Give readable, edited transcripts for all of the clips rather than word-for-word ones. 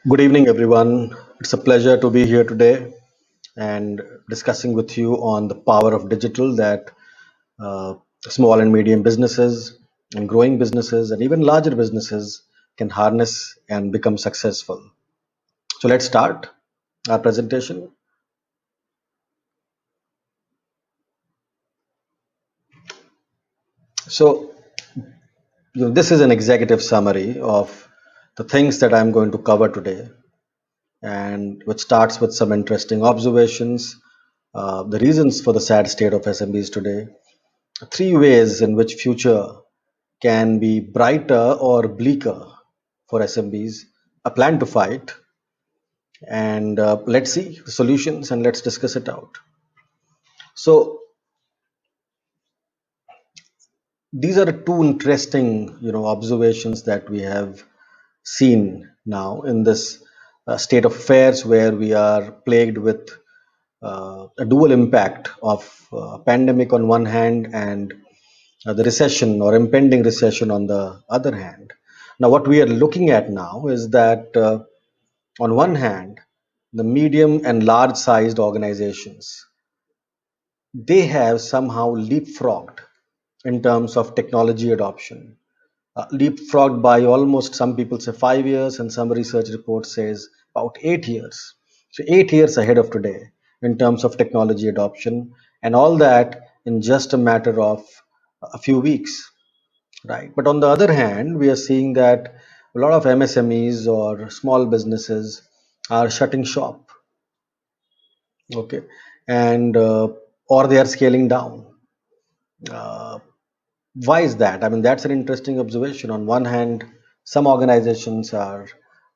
Good evening, everyone. It's a pleasure to be here today and discussing with you on the power of digital that uh, small and medium businesses and growing businesses and even larger businesses can harness and become successful. So let's start our presentation. So, this is an executive summary of the things that I'm going to cover today, and which starts with some interesting observations, the reasons for the sad state of SMBs today, three ways in which future can be brighter or bleaker for SMBs, a plan to fight, and let's see the solutions and let's discuss it out. So these are two interesting, observations that we have seen now in this state of affairs where we are plagued with a dual impact of pandemic on one hand and the recession or impending recession on the other hand. Now, what we are looking at now is that on one hand, the medium and large sized organizations, they have somehow leapfrogged in terms of technology adoption. Leapfrogged by almost, some people say 5 years, and some research report says about 8 years. So 8 years ahead of today in terms of technology adoption, and all that in just a matter of a few weeks, right? But on the other hand, we are seeing that a lot of MSMEs or small businesses are shutting shop, okay, and or they are scaling down. Uh, why is that? I mean, that's an interesting observation. On one hand, some organizations are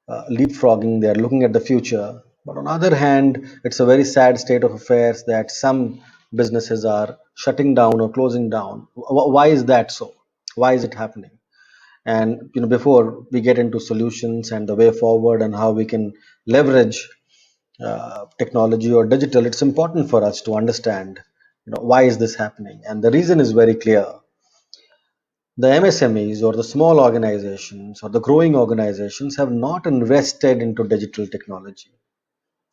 leapfrogging; they are looking at the future. But on the other hand, it's a very sad state of affairs that some businesses are shutting down or closing down. Why is that so? Why is it happening? And before we get into solutions and the way forward and how we can leverage technology or digital, it's important for us to understand why is this happening. And the reason is very clear. The MSMEs or the small organizations or the growing organizations have not invested into digital technology,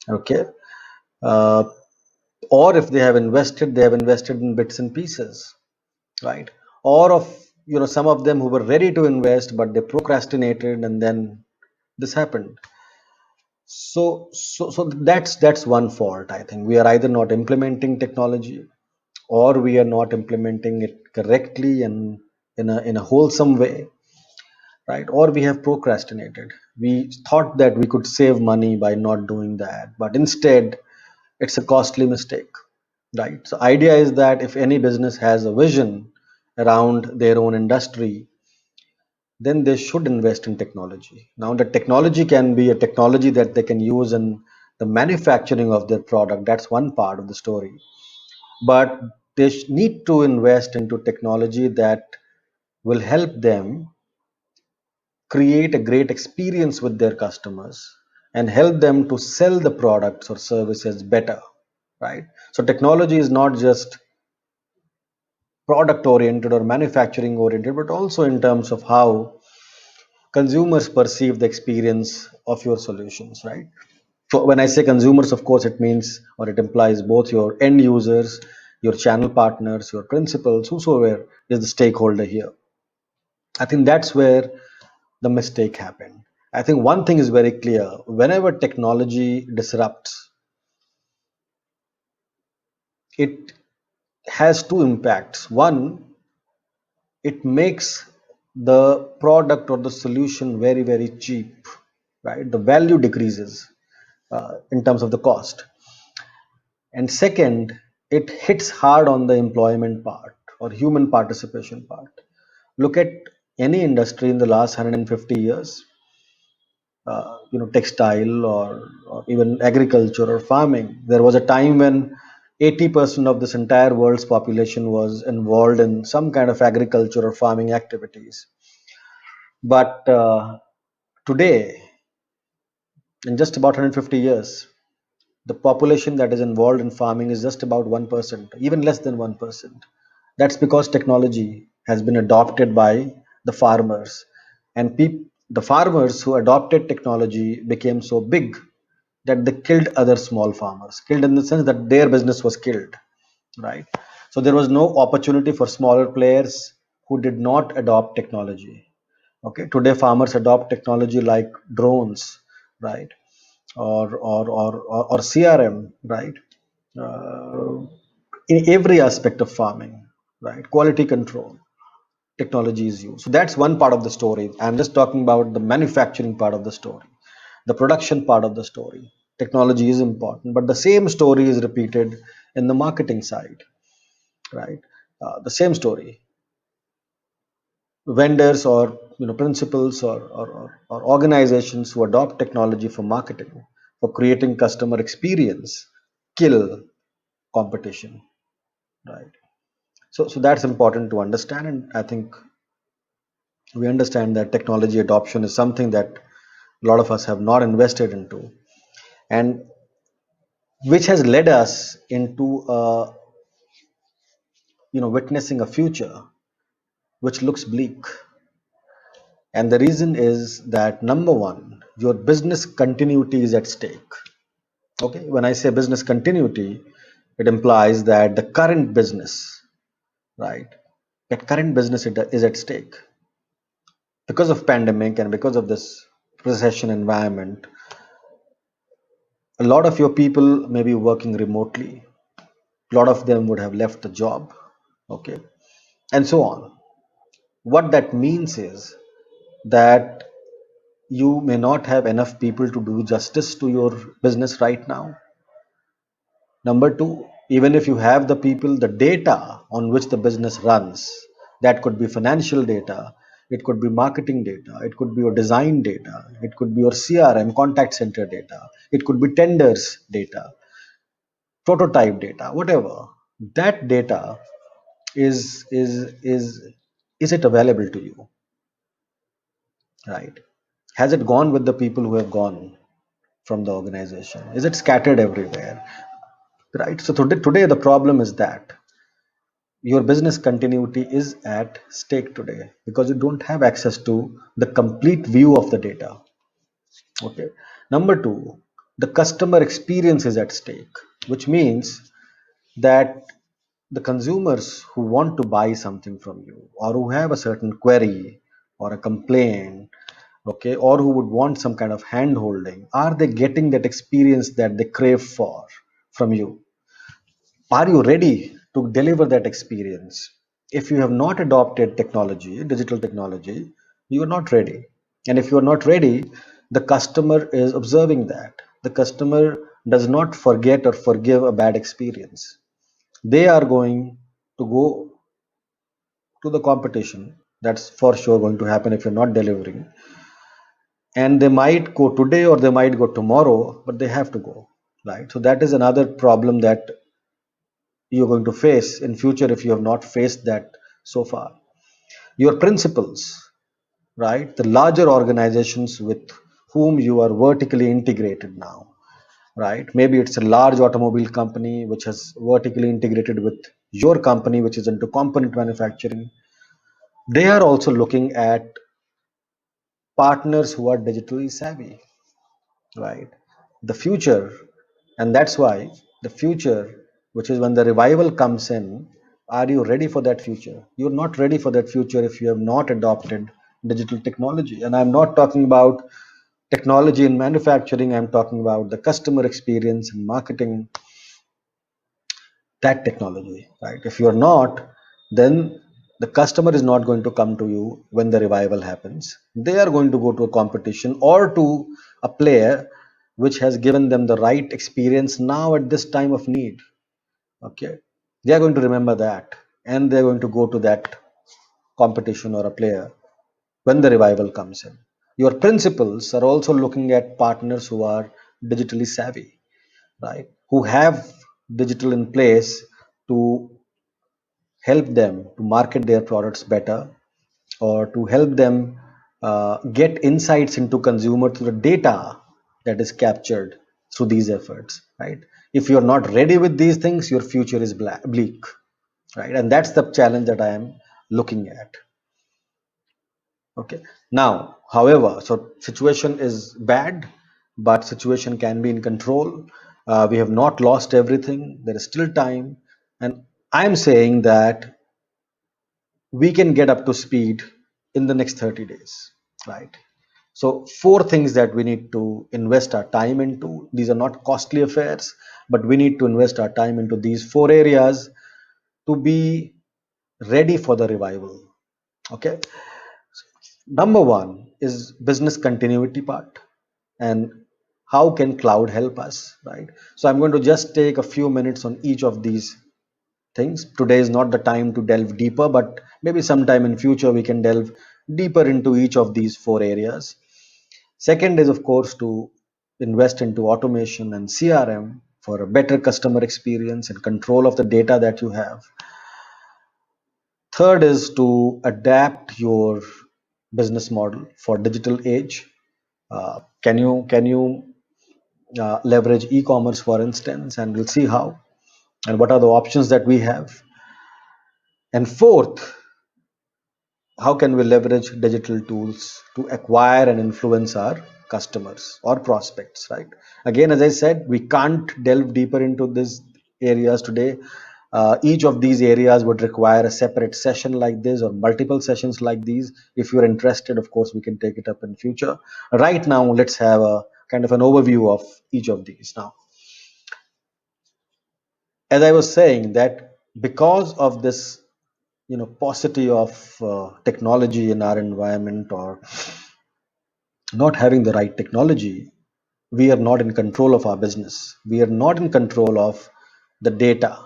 okay. uh, or if they have invested, they have invested in bits and pieces, right? Or of some of them who were ready to invest but they procrastinated, and then this happened. So that's one fault. I think we are either not implementing technology, or we are not implementing it correctly and in a wholesome way, right? Or we have procrastinated. We thought that we could save money by not doing that, but instead it's a costly mistake, right? So idea is that if any business has a vision around their own industry, then they should invest in technology. Now, the technology can be a technology that they can use in the manufacturing of their product. That's one part of the story. But they need to invest into technology that will help them create a great experience with their customers and help them to sell the products or services better, right? So, technology is not just product oriented or manufacturing oriented, but also in terms of how consumers perceive the experience of your solutions, right? So when I say consumers, of course, it means or it implies both your end users, your channel partners, your principals, whosoever is the stakeholder here. I think that's where the mistake happened. I think one thing is very clear: whenever technology disrupts, it has two impacts. One, it makes the product or the solution very, very cheap, right? The value decreases in terms of the cost. And second, it hits hard on the employment part or human participation part. Look at any industry in the last 150 years, textile or even agriculture or farming. There was a time when 80% of this entire world's population was involved in some kind of agriculture or farming activities. But today, in just about 150 years, the population that is involved in farming is just about 1%, even less than 1%. That's because technology has been adopted by the farmers, and The farmers who adopted technology became so big that they killed other small farmers, killed in the sense that their business was killed, right? So there was no opportunity for smaller players who did not adopt technology. Okay, today farmers adopt technology like drones, right? Or CRM, right? Uh, in every aspect of farming, right? Quality control technology is used. So that's one part of the story. I'm just talking about the manufacturing part of the story, the production part of the story. Technology is important, but the same story is repeated in the marketing side, right? The same story. Vendors or principals or organizations who adopt technology for marketing, for creating customer experience, kill competition, right? So that's important to understand, and I think we understand that technology adoption is something that a lot of us have not invested into, and which has led us into witnessing a future which looks bleak. And the reason is that, number one, your business continuity is at stake. Okay, when I say business continuity, it implies that the current business, right, that current business is at stake because of pandemic and because of this recession environment. A lot of your people may be working remotely, a lot of them would have left the job, okay, and so on. What that means is that you may not have enough people to do justice to your business right now. Number two, even if you have the people, the data on which the business runs, that could be financial data, it could be marketing data, it could be your design data, it could be your CRM, contact center data, it could be tenders data, prototype data, whatever. That data is is is is it available to you, right? Has it gone with the people who have gone from the organization? Is it scattered everywhere, right? So today the problem is that your business continuity is at stake today because you don't have access to the complete view of the data. Okay. Number two, the customer experience is at stake, which means that the consumers who want to buy something from you or who have a certain query or a complaint, okay, or who would want some kind of hand holding, are they getting that experience that they crave for from you? Are you ready to deliver that experience? If you have not adopted technology, digital technology, you are not ready. And if you are not ready, the customer is observing that. The customer does not forget or forgive a bad experience. They are going to go to the competition. That's for sure going to happen if you're not delivering. And they might go today or they might go tomorrow, but they have to go. Right. So that is another problem that you're going to face in future if you have not faced that so far. Your principals, right, the larger organizations with whom you are vertically integrated now, right? Maybe it's a large automobile company which has vertically integrated with your company which is into component manufacturing. They are also looking at partners who are digitally savvy, right? The future, and that's why the future, which is when the revival comes in, are you ready for that future? You're not ready for that future if you have not adopted digital technology. And I'm not talking about technology in manufacturing, I'm talking about the customer experience and marketing, that technology, right? If you're not, then the customer is not going to come to you when the revival happens. They are going to go to a competition or to a player which has given them the right experience now at this time of need. Okay. They are going to remember that and they're going to go to that competition or a player when the revival comes in. Your principals are also looking at partners who are digitally savvy, right? Who have digital in place to help them to market their products better or to help them get insights into consumer through the data that is captured through these efforts, right? If you're not ready with these things, your future is bleak, right? And that's the challenge that I am looking at. Okay. Now, however, so situation is bad, but situation can be in control. We have not lost everything. There is still time, and I'm saying that we can get up to speed in the next 30 days, right? So, four things that we need to invest our time into. These are not costly affairs, but we need to invest our time into these four areas to be ready for the revival. Okay. Number one is business continuity part, and how can cloud help us, right? So I'm going to just take a few minutes on each of these things. Today is not the time to delve deeper, but maybe sometime in future we can delve deeper into each of these four areas. Second is, of course, to invest into automation and CRM for a better customer experience and control of the data that you have. Third is to adapt your business model for digital age. Can you leverage e-commerce, for instance, and we'll see how and what are the options that we have. And fourth, how can we leverage digital tools to acquire and influence our customers or prospects, right? Again, as I said, we can't delve deeper into these areas today. Each of these areas would require a separate session like this or multiple sessions like these. If you're interested, of course, we can take it up in future. Right now, let's have a kind of an overview of each of these. Now, as I was saying, that because of this, paucity of technology in our environment, or not having the right technology, we are not in control of our business. We are not in control of the data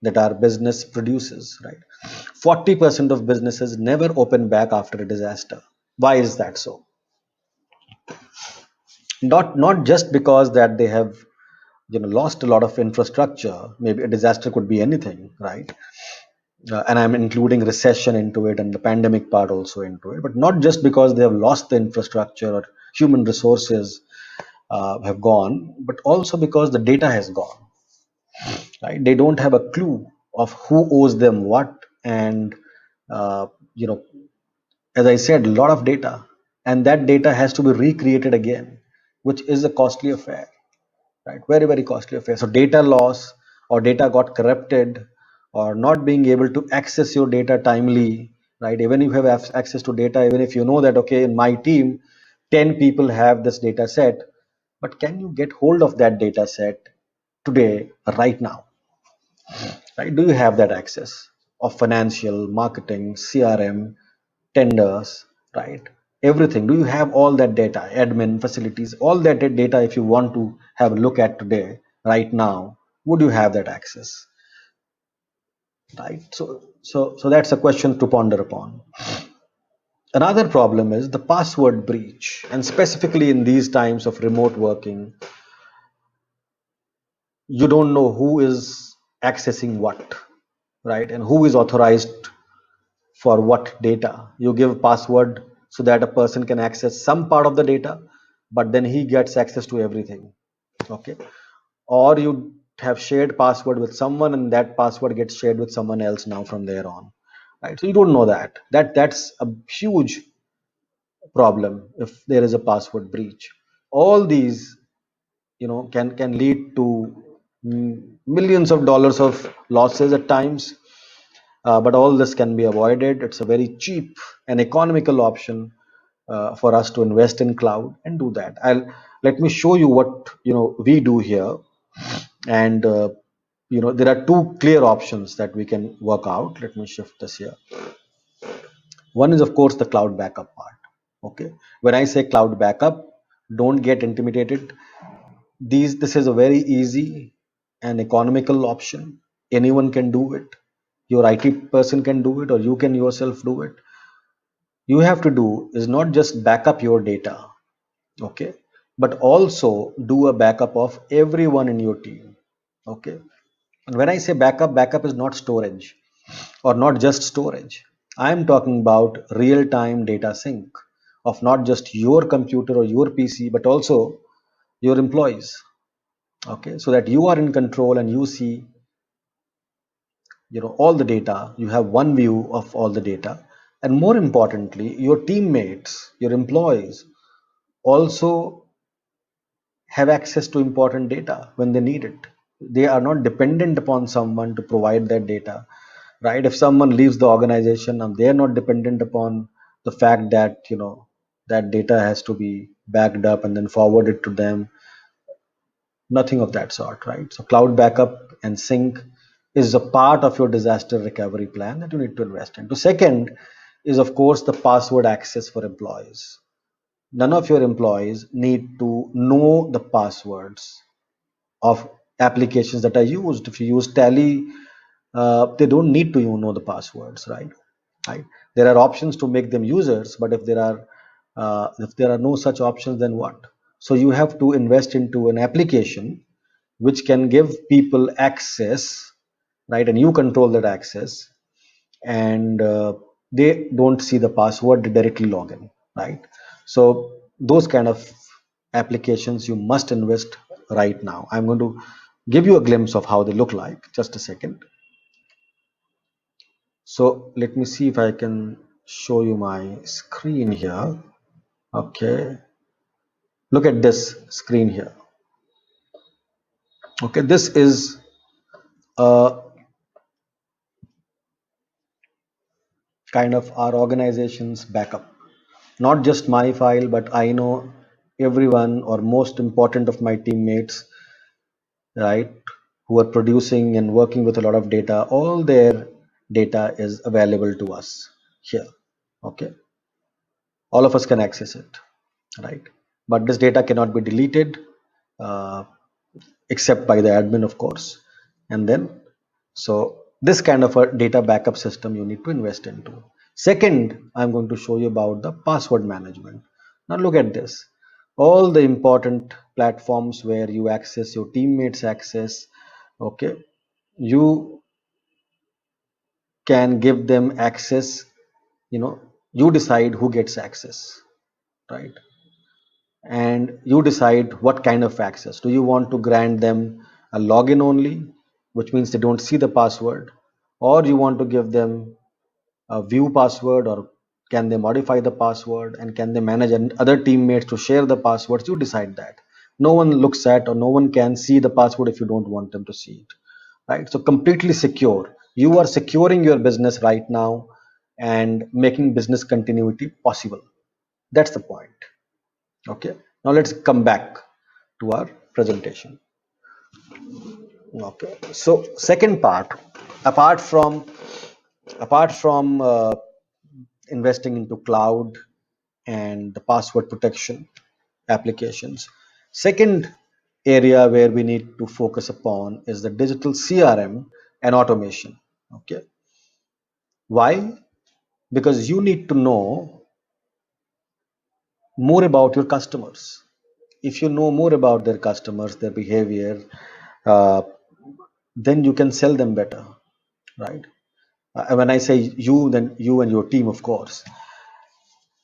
that our business produces, right? 40% of businesses never open back after a disaster. Why is that so? Not just because that they have lost a lot of infrastructure. Maybe a disaster could be anything, right? And I'm including recession into it and the pandemic part also into it, but not just because they have lost the infrastructure or human resources have gone, but also because the data has gone, right? They don't have a clue of who owes them what, and uh, you know, as I said, a lot of data, and that data has to be recreated again, which is a costly affair, right? Very, very costly affair. So data loss, or data got corrupted, or not being able to access your data timely, right? Even if you have access to data, even if you know that, okay, in my team 10 people have this data set, but can you get hold of that data set today, right now, right? Do you have that access of financial marketing, CRM, tenders, right? Everything. Do you have all that data, admin facilities, all that data? If you want to have a look at today, right now, would you have that access, right? So that's a question to ponder upon. Another problem is the password breach, and specifically in these times of remote working, you don't know who is accessing what, right? And who is authorized for what data. You give password so that a person can access some part of the data, but then he gets access to everything. Okay. Or you have shared password with someone, and that password gets shared with someone else now from there on. Right. So you don't know that. That's a huge problem if there is a password breach. All these, can lead to millions of dollars of losses at times. But all this can be avoided. It's a very cheap and economical option for us to invest in cloud and do that. I'll Let me show you what we do here, and there are two clear options that we can work out. Let me shift this here. One is, of course, the cloud backup part. Okay, when I say cloud backup, don't get intimidated. This is a very easy and economical option. Anyone can do it. Your IT person can do it, or you can yourself do it. You have to do is not just back up your data, okay, but also do a backup of everyone in your team. Okay. And when I say backup, backup is not storage, or not just storage. I am talking about real time data sync of not just your computer or your PC, but also your employees. Okay, so that you are in control and you see all the data. You have one view of all the data, And more importantly, your teammates, your employees also have access to important data when they need it. They are not dependent upon someone to provide that data, right? If someone leaves the organization and they are not dependent upon the fact that that data has to be backed up and then forwarded to them, nothing of that sort, right? So cloud backup and sync is a part of your disaster recovery plan that you need to invest into. Second is, of course, the password access for employees. None of your employees need to know the passwords of applications that are used. If you use Tally, they don't need to know the passwords, right? Right. There are options to make them users, but if there are no such options, then what? So you have to invest into an application which can give people access, right? And you control that access, and they don't see the password, they directly log in, right? So those kind of applications you must invest right now. I'm going to give you a glimpse of how they look like. Just a second. So let me see if I can show you my screen here. Okay, look at this screen here. Okay, this is a kind of our organization's backup. Not just my file, but I know everyone or most important of my teammates, right, who are producing and working with a lot of data, all their data is available to us here. Okay, all of us can access it, right? But this data cannot be deleted uh, except by the admin, of course. And then, so this kind of a data backup system you need to invest into. Second, I'm going to show you about the password management. Now look at this. All the important platforms where you access your teammates access, okay, you can give them access, you know, you decide who gets access, right? And you decide what kind of access. Do you want to grant them a login only, which means they don't see the password, or you want to give them a view password, or can they modify the password, and can they manage other teammates to share the passwords? You decide that. No one looks at, or no one can see the password if you don't want them to see it, right? So completely secure. You are securing your business right now and making business continuity possible. That's the point. Okay, now let's come back to our presentation. Okay, so second part, apart from investing into cloud and the password protection applications, second area where we need to focus upon is the digital CRM and automation. Okay, why? Because you need to know more about your customers. If you know more about their customers, their behavior, uh, then you can sell them better, right? When I say you, then you and your team, of course.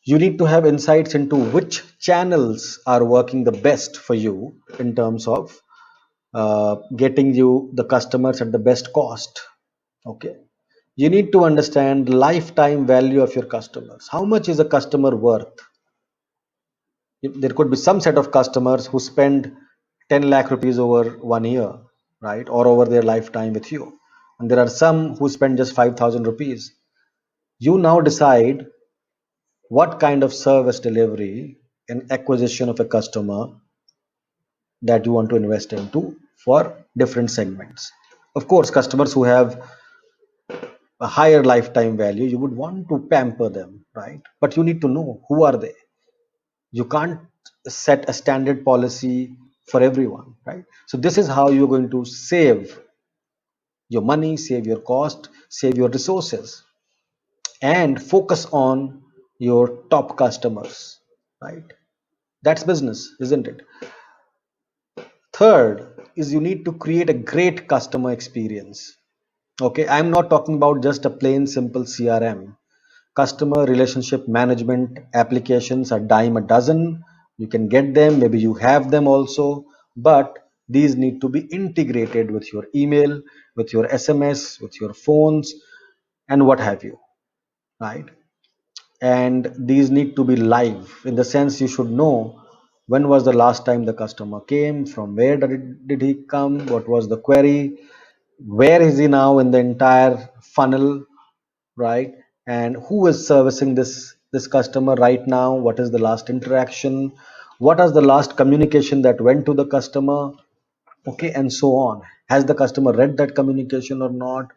You need to have insights into which channels are working the best for you in terms of getting you the customers at the best cost. Okay. You need to understand lifetime value of your customers. How much is a customer worth? There could be some set of customers who spend 10 lakh rupees over 1 year, right, or over their lifetime with you, and there are some who spend just 5,000 rupees. You now decide what kind of service delivery and acquisition of a customer that you want to invest into for different segments. Of course, customers who have a higher lifetime value, you would want to pamper them, right? But you need to know who are they. You can't set a standard policy for everyone, right? So this is how you're going to save your money, save your cost, save your resources, and focus on your top customers, right? That's business, isn't it? Third is you need to create a great customer experience. Okay, I'm not talking about just a plain simple CRM. Customer relationship management applications are dime a dozen. You can get them, maybe you have them also, but these need to be integrated with your email, with your SMS, with your phones, and what have you, right? and these need to be live, in the sense you should know when was the last time the customer came, from where did he come, what was the query, where is he now in the entire funnel, right? And who is servicing this customer right now, what is the last interaction, what is the last communication that went to the customer, okay, and so on. Has the customer read that communication or not?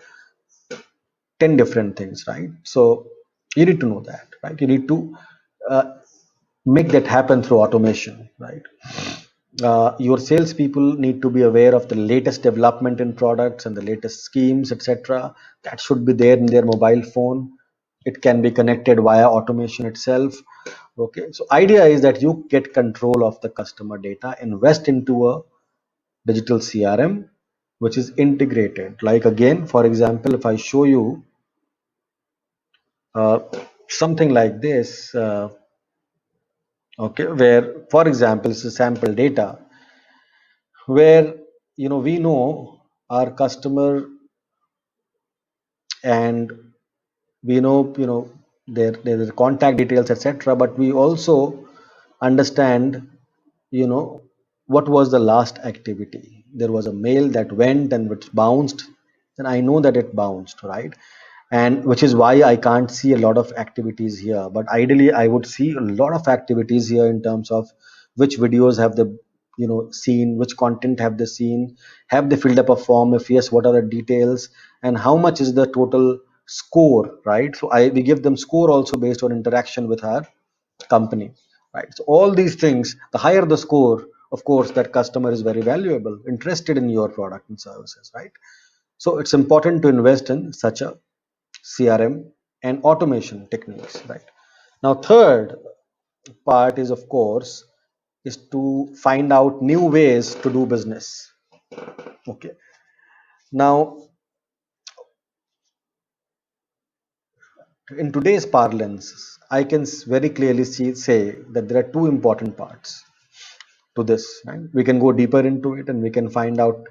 10 different things, right? So you need to know that, right? You need to uh, make that happen through automation, right? Your salespeople need to be aware of the latest development in products and the latest schemes, etc. That should be there in their mobile phone. It can be connected via automation itself. Okay, so idea is that you get control of the customer data, invest into a digital CRM which is integrated. Like again, for example, if I show you uh, something like this, okay, where for example, it's a sample data where we know our customer, and we know their contact details, etc., but we also understand you know what was the last activity. There was a mail that went and which bounced, then I know that it bounced, right? And which is why I can't see a lot of activities here, but ideally I would see a lot of activities here in terms of which videos have the seen, which content have they seen, have they filled up a form, if yes, what are the details, and how much is the total score, right? So I we give them score also based on interaction with our company, right? So all these things, the higher the score, of course that customer is very valuable, interested in your product and services, right? So it's important to invest in such a CRM and automation techniques, right? Now third part is, of course, is to find out new ways to do business. Okay, now in today's parlance, I can very clearly say that there are two important parts to this, right? We can go deeper into it and we can find out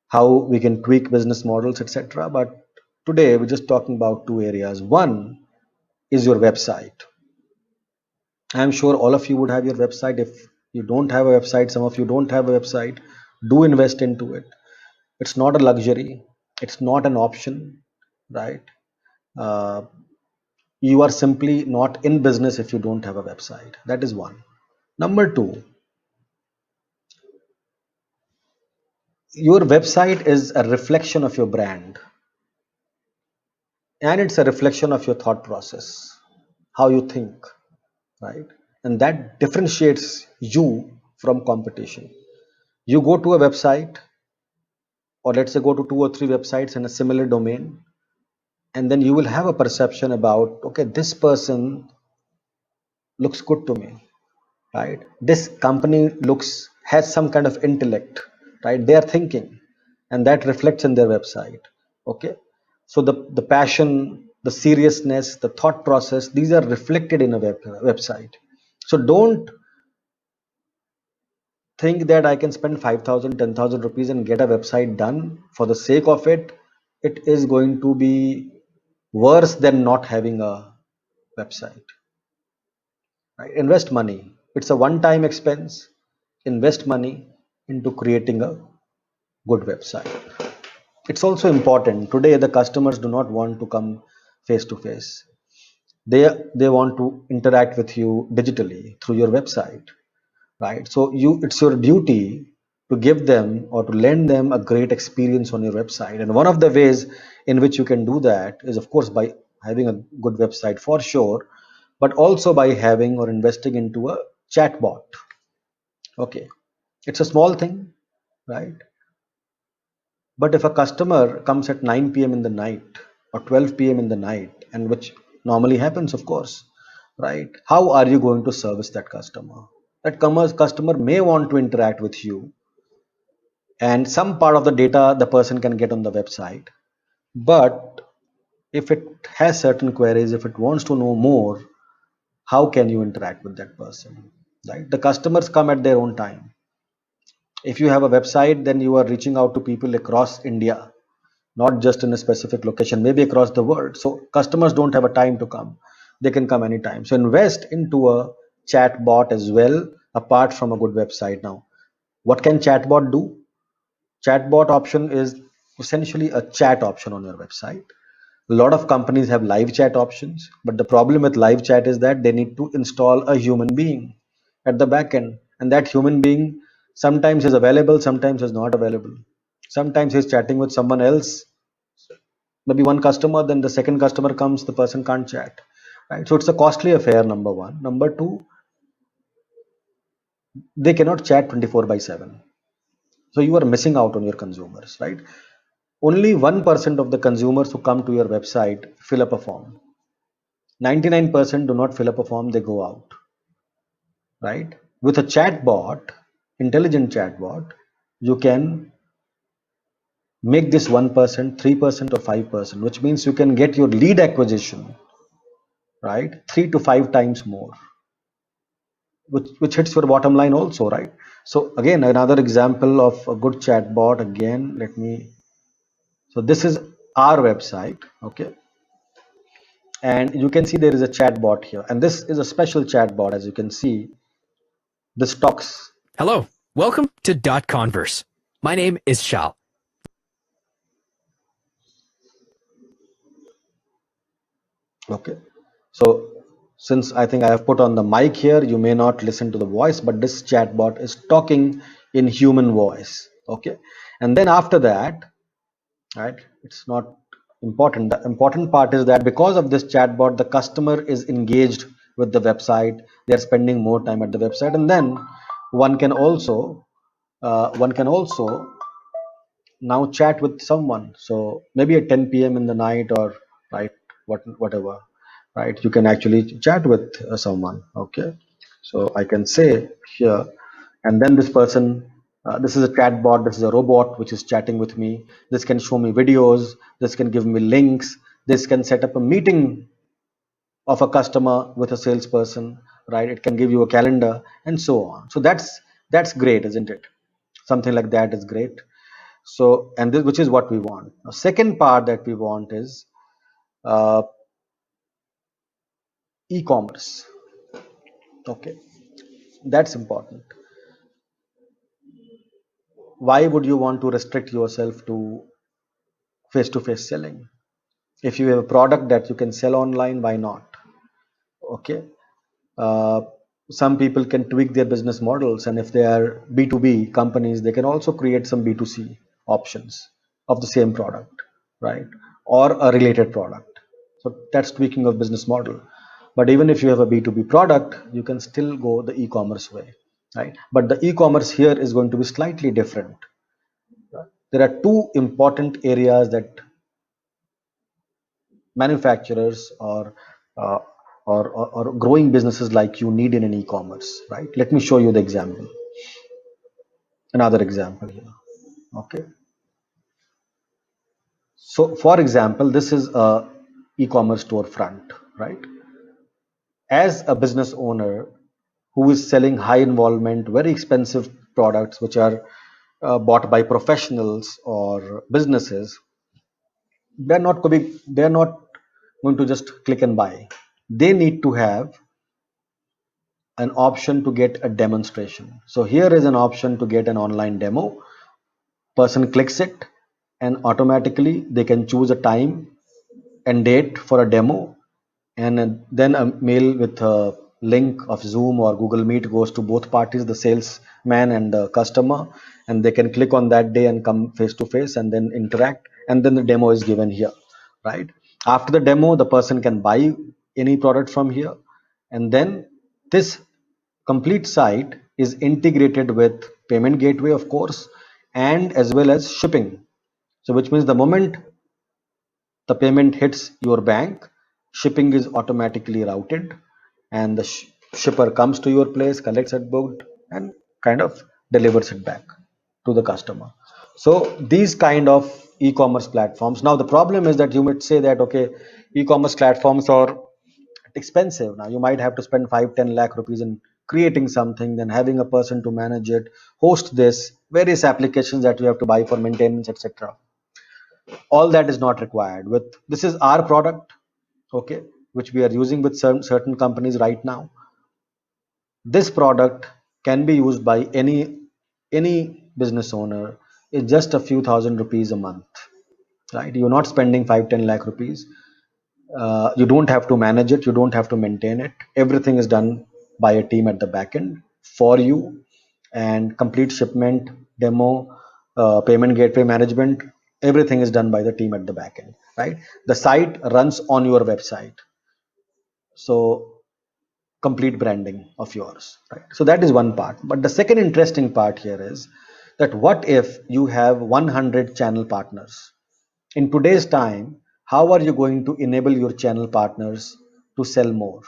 how we can tweak business models, etc., but today we're just talking about two areas. One is your website. I'm sure all of you would have your website. If you don't have a website, some of you don't have a website, do invest into it. It's not a luxury, it's not an option, right? uh, you are simply not in business if you don't have a website. That is one. Number two, your website is a reflection of your brand, and it's a reflection of your thought process, how you think, right? And that differentiates you from competition. You go to a website, or let's say go to two or three websites in a similar domain, and then you will have a perception about, okay, this person looks good to me, right? This company looks, has some kind of intellect, right? They are thinking, and that reflects in their website. Okay, so the passion, the seriousness, the thought process, these are reflected in a website. So don't think that I can spend 5,000, 10,000 rupees and get a website done for the sake of it. It is going to be worse than not having a website, right? Invest money. It's a one time expense. Invest money into creating a good website. It's also important. Today, the customers do not want to come face to face. They want to interact with you digitally through your website, right? So it's your duty to give them or to lend them a great experience on your website. And one of the ways in which you can do that is, of course, by having a good website for sure, but also by having or investing into a chatbot. Okay, it's a small thing, right? But if a customer comes at 9 p.m. in the night or 12 p.m. in the night, and which normally happens, of course, right? How are you going to service that customer? That customer may want to interact with you, and some part of the data the person can get on the website. But if it has certain queries, if it wants to know more, how can you interact with that person? Right? The customers come at their own time. If you have a website, then you are reaching out to people across India, not just in a specific location, maybe across the world. So customers don't have a time to come. They can come anytime. So invest into a chat bot as well, apart from a good website. Now, what can chatbot do? Chatbot option is essentially a chat option on your website. A lot of companies have live chat options, but the problem with live chat is that they need to install a human being at the back end, and that human being sometimes is available, sometimes is not available. Sometimes he's chatting with someone else, maybe one customer, then the second customer comes, the person can't chat, right? So it's a costly affair, number one. Number two, they cannot chat 24 by 7. So you are missing out on your consumers, right? Only 1% of the consumers who come to your website fill up a form. 99% do not fill up a form, they go out, right? With a chatbot, intelligent chatbot, you can make this 1%, 3%, or 5%, which means you can get your lead acquisition, right, 3 to 5 times more, which hits your bottom line also, right? So again, another example of a good chatbot. Again, let me, so this is our website, okay, and you can see there is a chatbot here, and this is a special chatbot. As you can see, this talks. Hello, welcome to Converse. My name is Shal. Okay, so since I think I have put on the mic here, you may not listen to the voice, but this chatbot is talking in human voice. Okay, and then after that, right, it's not important. The important part is that because of this chatbot, the customer is engaged with the website. They are spending more time at the website, and then one can also one can also now chat with someone. So maybe at 10 p.m. in the night, or right, whatever, right, you can actually chat with someone. Okay, so I can say here, and then this person, this is a chat bot, this is a robot which is chatting with me. This can show me videos, this can give me links, this can set up a meeting of a customer with a salesperson, right? It can give you a calendar and so on. So that's great, isn't it? Something like that is great. So, and this, which is what we want. The second part that we want is uh, e-commerce. Okay, that's important. Why would you want to restrict yourself to face-to-face selling? If you have a product that you can sell online, why not? Okay. Uh, some people can tweak their business models, and if they are B2B companies, they can also create some B2C options of the same product, right? Or a related product. So that's tweaking of business model. But even if you have a B2B product, you can still go the e-commerce way, right? But the e-commerce here is going to be slightly different. There are two important areas that manufacturers uh, or growing businesses like you need in an e-commerce, right? Let me show you the example. Another example here. Okay. So for example, this is a e-commerce storefront, right? As a business owner who is selling high involvement, very expensive products which are bought by professionals or businesses, they're not going to just click and buy. They need to have an option to get a demonstration. So here is an option to get an online demo. Person clicks it, and automatically they can choose a time and date for a demo, and then a mail with a link of Zoom or Google Meet goes to both parties, the salesman and the customer, and they can click on that day and come face to face and then interact, and then the demo is given here, right? After the demo, the person can buy any product from here, and then this complete site is integrated with payment gateway, of course, and as well as shipping. So which means the moment the payment hits your bank, shipping is automatically routed, and the shipper comes to your place, collects it booked, and kind of delivers it back to the customer. So these kind of e-commerce platforms. Now the problem is that you might say that okay, e-commerce platforms are expensive. Now you might have to spend 5-10 lakh rupees in creating something, then having a person to manage it, host this, various applications that you have to buy for maintenance, etc. All that is not required with this is our product. Okay, which we are using with certain companies right now, this product can be used by any business owner in just a few thousand rupees a month, right? You're not spending 5-10 lakh rupees. You don't have to manage it, you don't have to maintain it. Everything is done by a team at the back end for you, and complete shipment, demo, payment gateway management, everything is done by the team at the back end, right? The site runs on your website, so complete branding of yours, right? So that is one part. But the second interesting part here is that what if you have 100 channel partners? In today's time, how are you going to enable your channel partners to sell more?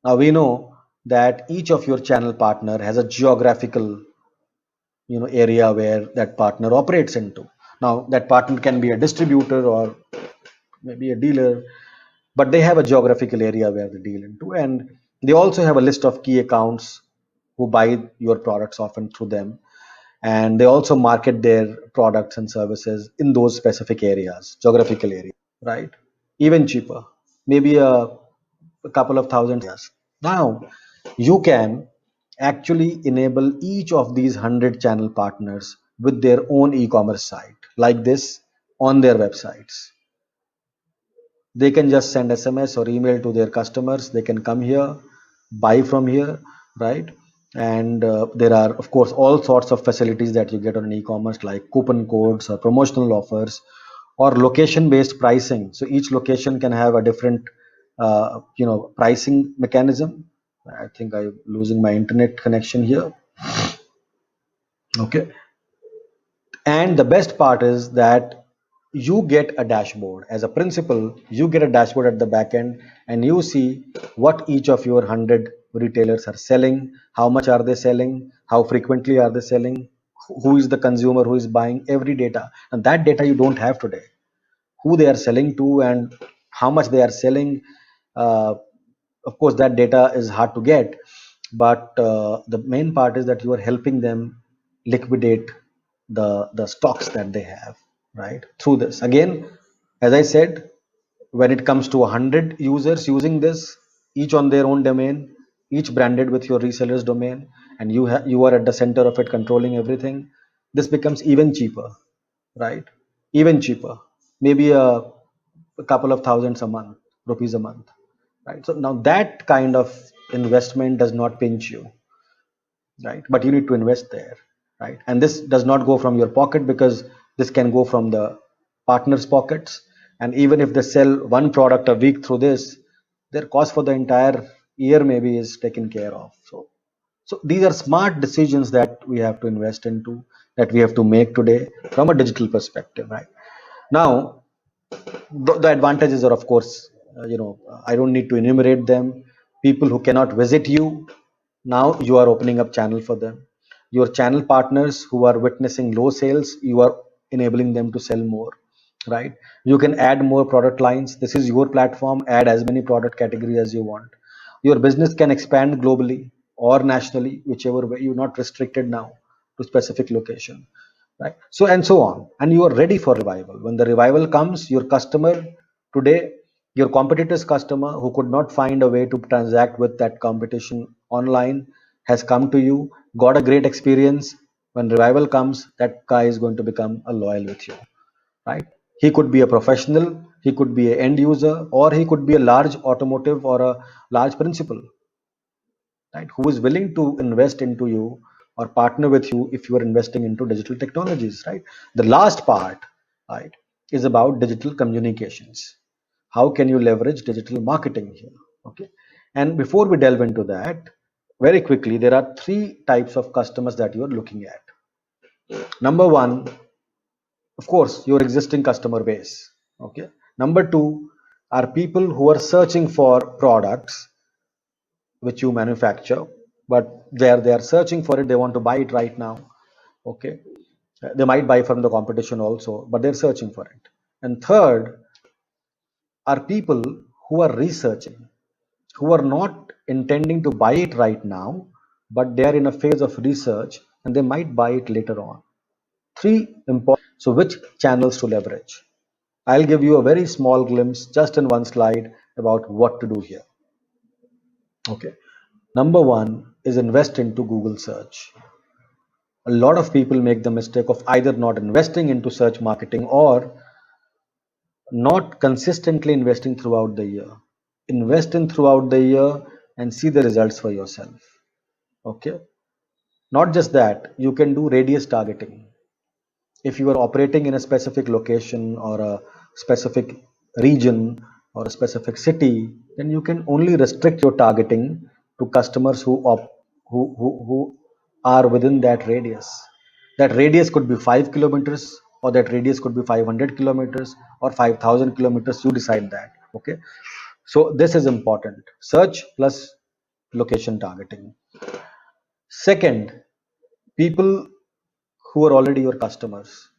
Now we know that each of your channel partner has a geographical, area where that partner operates into. Now that partner can be a distributor or maybe a dealer, but they have a geographical area where they deal into, and they also have a list of key accounts who buy your products often through them, and they also market their products and services in those specific areas, geographical areas, right? Even cheaper, maybe a couple of thousand years. Now you can actually enable each of these 100 channel partners with their own e-commerce site like this on their websites. They can just send SMS or email to their customers. They can come here, buy from here, right? And there are of course all sorts of facilities that you get on an e-commerce, like coupon codes or promotional offers or location based pricing. So each location can have a different pricing mechanism. I think I'm losing my internet connection here. Okay. And the best part is that you get a dashboard. As a principal, you get a dashboard at the back end, and you see what each of your 100 retailers are selling, how much are they selling, how frequently are they selling, who is the consumer who is buying, every data. And that data you don't have today. Who they are selling to and how much they are selling. Uh, of course, that data is hard to get, but the main part is that you are helping them liquidate the stocks that they have, right? Through this. Again, as I said, when it comes to 100 users using this, each on their own domain, each branded with your reseller's domain, and you are at the center of it, controlling everything, this becomes even cheaper, right? Even cheaper, maybe a couple of thousands a month, rupees a month, right? So now that kind of investment does not pinch you, right? But you need to invest there, right? And this does not go from your pocket, because this can go from the partners' pockets. And even if they sell one product a week through this, their cost for the entire year maybe is taken care of. So these are smart decisions that we have to invest into, that we have to make today from a digital perspective, right? Now, the advantages are, of course, I don't need to enumerate them. People who cannot visit you, now you are opening up channel for them. Your channel partners who are witnessing low sales, you are enabling them to sell more, right? You can add more product lines. This is your platform. Add as many product categories as you want. Your business can expand globally or nationally, whichever way. You're not restricted now to specific location, right? So and so on, and you are ready for revival. When the revival comes, your customer today, your competitor's customer who could not find a way to transact with that competition online, has come to you, got a great experience. When revival comes, that guy is going to become a loyal with you, right? He could be a professional, he could be an end user, or he could be a large automotive or a large principal, right? Who is willing to invest into you or partner with you if you are investing into digital technologies, right? The last part, right, is about digital communications. How can you leverage digital marketing here? Okay. And before we delve into that, very quickly, there are three types of customers that you are looking at. Number one, of course, your existing customer base. Okay. Number two are people who are searching for products which you manufacture, but they are searching for it. They want to buy it right now. Okay. They might buy from the competition also, but they're searching for it. And third are people who are researching, who are not intending to buy it right now, but they are in a phase of research and they might buy it later on. Three important. So which channels to leverage? I'll give you a very small glimpse just in one slide about what to do here. Okay. Number one is invest into Google search. A lot of people make the mistake of either not investing into search marketing or not consistently investing throughout the year. Invest in throughout the year and see the results for yourself. Okay. Not just that, you can do radius targeting. If you are operating in a specific location or a specific region or a specific city, then you can only restrict your targeting to customers who are within that radius. That radius could be 5 kilometers, or that radius could be 500 kilometers or 5,000 kilometers. You decide that. Okay. So this is important. Search plus location targeting. Second, people who are already your customers,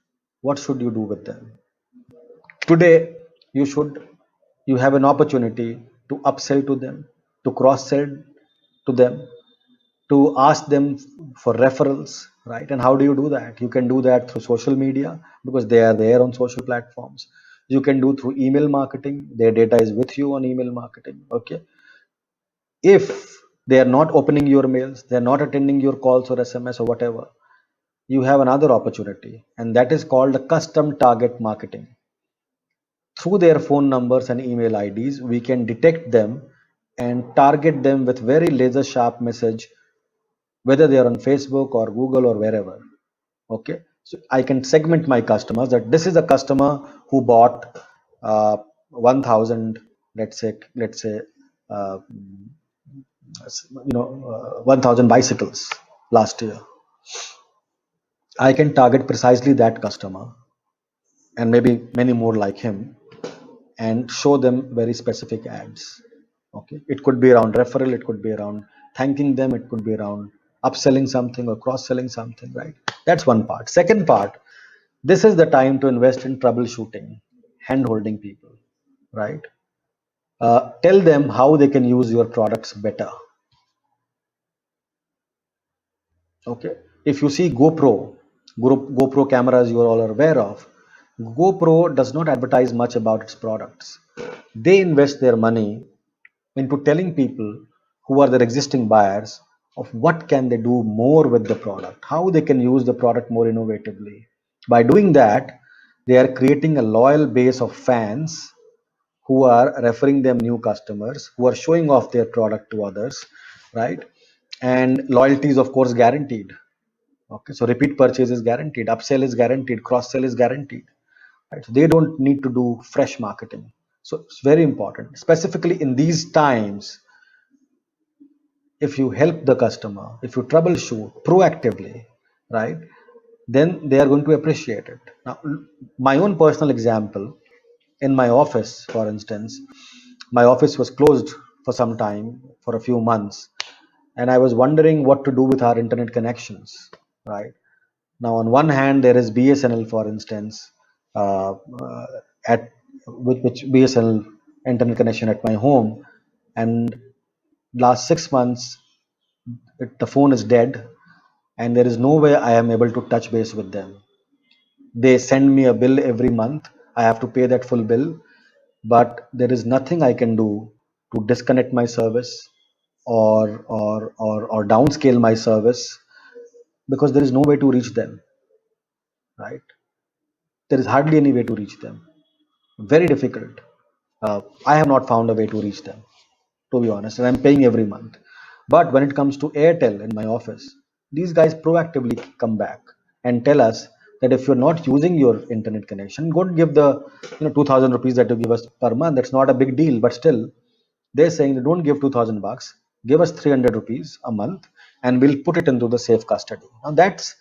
what should you do with them? Today you have an opportunity to upsell to them, to cross sell to them, to ask them for referrals, right? And how do you do that? You can do that through social media because they are there on social platforms. You can do through email marketing. Their data is with you on email marketing. Okay. If they are not opening your mails, they are not attending your calls or SMS or whatever, you have another opportunity, and that is called a custom target marketing. Through their phone numbers and email IDs, we can detect them and target them with very laser sharp message, whether they are on Facebook or Google or wherever. Okay, so I can segment my customers that this is a customer who bought 1,000, let's say, uh, 1,000 bicycles last year. I can target precisely that customer and maybe many more like him and show them very specific ads. Okay, it could be around referral, it could be around thanking them, it could be around upselling something or cross selling something, right? That's one part. Second part, this is the time to invest in troubleshooting, hand holding people, right? Tell them how they can use your products better. Okay, if you see GoPro cameras, you are all aware of. GoPro does not advertise much about its products. They invest their money into telling people who are their existing buyers of what can they do more with the product, how they can use the product more innovatively. By doing that, they are creating a loyal base of fans who are referring them new customers, who are showing off their product to others, right? And loyalty is of course guaranteed. Okay, so repeat purchase is guaranteed, upsell is guaranteed, cross sell is guaranteed, right? So they don't need to do fresh marketing. So it's very important, specifically in these times. If you help the customer, if you troubleshoot proactively, right, then they are going to appreciate it. Now, my own personal example, in my office, for instance, my office was closed for some time, for a few months, and I was wondering what to do with our internet connections, right? Now, on one hand, there is BSNL, for instance, at with which BSNL internet connection at my home, and last 6 months the phone is dead, and there is no way I am able to touch base with them. They send me a bill every month. I have to pay that full bill, but there is nothing I can do to disconnect my service or downscale my service because there is no way to reach them, right? There is hardly any way to reach them. Very difficult. I have not found a way to reach them, to be honest, and I'm paying every month. But when it comes to Airtel in my office, these guys proactively come back and tell us that if you're not using your internet connection, go and give the 2,000 rupees that you give us per month. That's not a big deal, but still, they're saying don't give 2,000 bucks, give us 300 rupees a month, and we'll put it into the safe custody. Now that's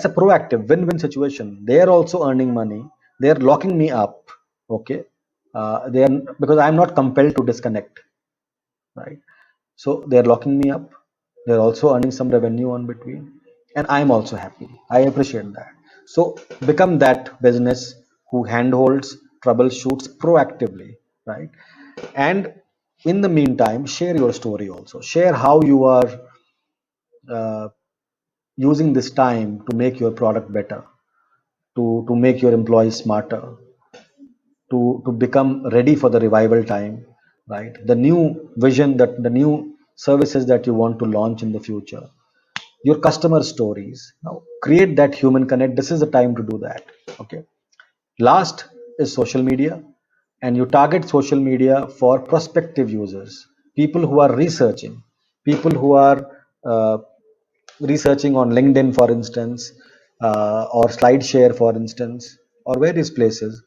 a proactive win-win situation. They are also earning money. They are locking me up. Okay, they are, because I'm not compelled to disconnect, right? So they're locking me up. They're also earning some revenue on between, and I'm also happy. I appreciate that. So become that business who handholds, troubleshoots proactively, right? And in the meantime, share your story also. Share how you are uh, using this time to make your product better, to make your employees smarter, to become ready for the revival time, right? The new vision, that the new services that you want to launch in the future, your customer stories. Now create that human connect. This is the time to do that. Okay. Last is social media, and you target social media for prospective users, people who are researching, people who are uh, researching on LinkedIn, for instance, or SlideShare, for instance, or various places.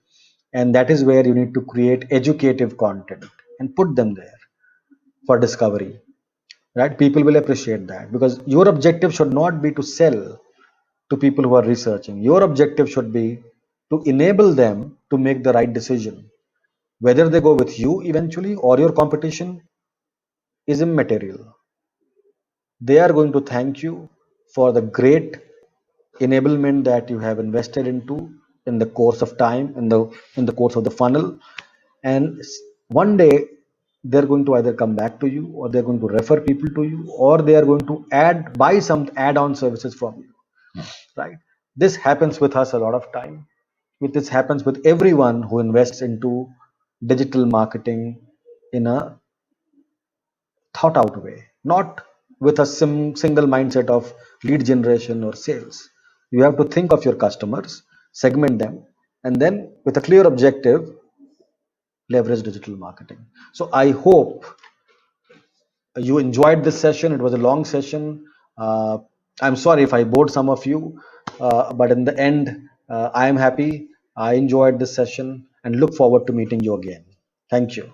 And that is where you need to create educative content and put them there for discovery. Right? People will appreciate that, because your objective should not be to sell to people who are researching. Your objective should be to enable them to make the right decision. Whether they go with you eventually or your competition is immaterial. They are going to thank you for the great enablement that you have invested into in the course of time, in the course of the funnel. And one day they're going to either come back to you, or they're going to refer people to you, or they are going to buy some add-on services from you, right? This happens with us a lot of time. This happens with everyone who invests into digital marketing in a thought out way, not with a single mindset of lead generation or sales. You have to think of your customers, segment them, and then with a clear objective, leverage digital marketing. So I hope you enjoyed this session. It was a long session. I'm sorry if I bored some of you, but in the end, I am happy. I enjoyed this session and look forward to meeting you again. Thank you.